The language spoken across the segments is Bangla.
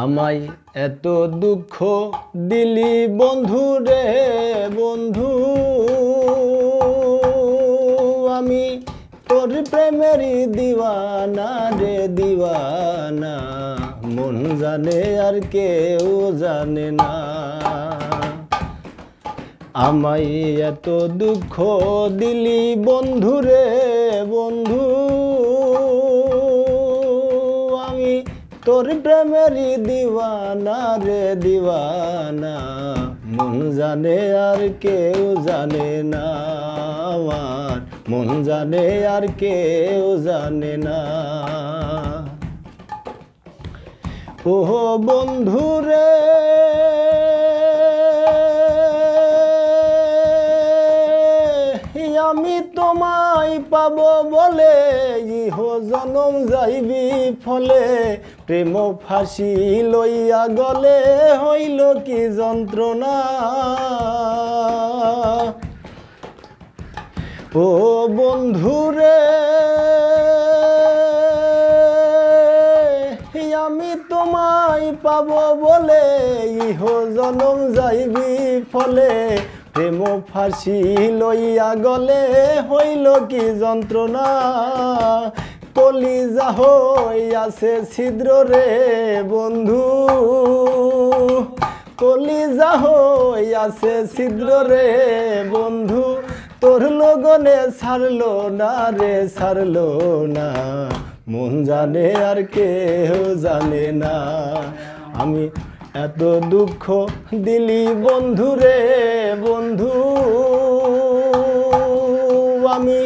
আমায় এত দুঃখ দিলি বন্ধু রে বন্ধু, আমি তোর প্রেমেরই দিওয়ানা রে দিওয়ানা, মন জানে আর কেউ জানে না। আমায় এত দুঃখ দিলি বন্ধু রে বন্ধু, আমি তোর প্রেমেরই দিওয়ানা রে দিওয়ানা, মন জানে আর কেউ জানে না আমার, মন জানে আর কেউ জানে না। ও বন্ধু রে আমি তোমায় পাবো বলে ইহ জনম যাইবি ফলে, প্রেম ফাঁসি লইয়া গলে হইল কি যন্ত্রণা। ও বন্ধু রে আমি তোমায় পাবো বলে ইহ জনম যাইবি ফলে, প্রেম ফাঁসি লইয়া গলে হইল কি যন্ত্রণা। কলিজা হইয়াছে ছিদ্র রে বন্ধু, কলিজা হইয়াছে ছিদ্র রে বন্ধু, তোর লগনে ছাড়লো না রে ছাড়লো না, মন জানে আর কেউ জানে না। আমি এত দুঃখ দিলি বন্ধু রে বন্ধু, আমি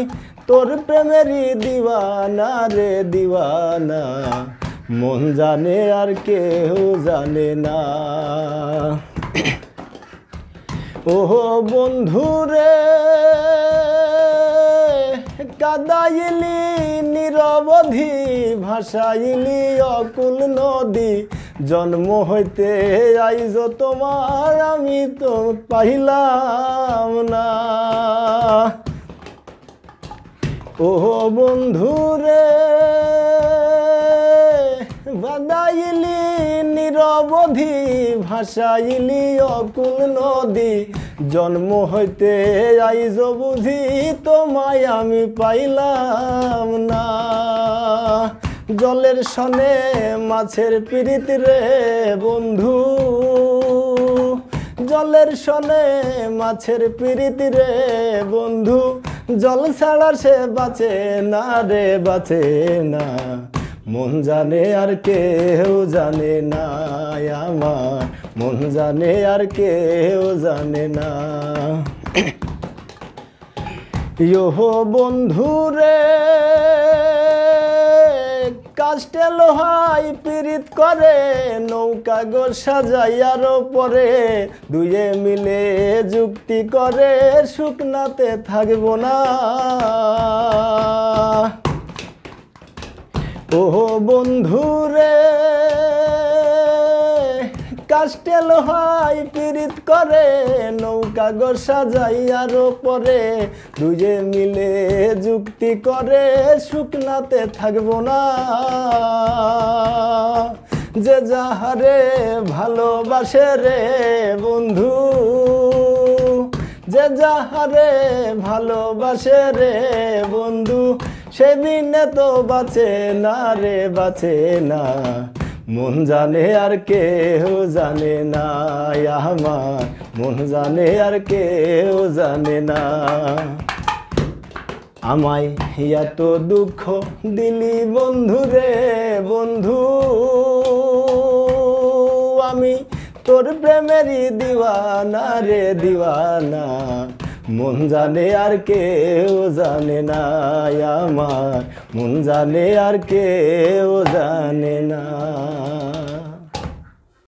তোর প্রেমেরই দিওয়ানা রে দিওয়ানা, মন জানে আর কেউ জানে না। ও বন্ধু রে কাদাইলি নিরবধি, ভাসাইলি অকুল নদী, জন্ম হইতে আইজ তোমার আমি তো পাইলাম না। ও বন্ধু রে বাদাইলি নিরবধি, ভাসাইলি অকুল নদী, জন্ম হইতে আইজ বুঝি তোমায় আমি পাইলাম না। জলের সনে মাছের পিরিত রে বন্ধু, জলের সনে মাছের পিরিত রে বন্ধু, জল ছাড়া সে বাঁচে না রে বাঁচে না, মন জানে আর কেউ জানে না আমার, মন জানে আর কেউ জানে না। ইহো বন্ধু রে কাস্টে লোহাই পীড়িত করে, নৌকা গো সাজাইয়ার পরে, দুয়ে মিলে যুক্তি করে শুকনাতে থাকবো না। ও বন্ধু রে কাস্টে লোহাই পীড়িত করে, নৌকা গো সাজাইয়ার পরে, দুয়ে মিলে যুক্তি করে শুকনাতে থাকবো না। যে যাহারে ভালোবাসে রে বন্ধু, যে যাহারে ভালোবাসে রে বন্ধু, সেদিনে তো বাঁচে না রে বাঁচে না, মন জানে আর কেউ জানে না আমার, মন জানে আর কেউ জানে না। আমায় এত দুঃখ দিলি বন্ধু রে বন্ধু, আমি তোর প্রেমেরই দিওয়ানা রে দিওয়ানা, মন জানে আর কেউ জানে না আমার, মন জানে আর কেউ জানে না।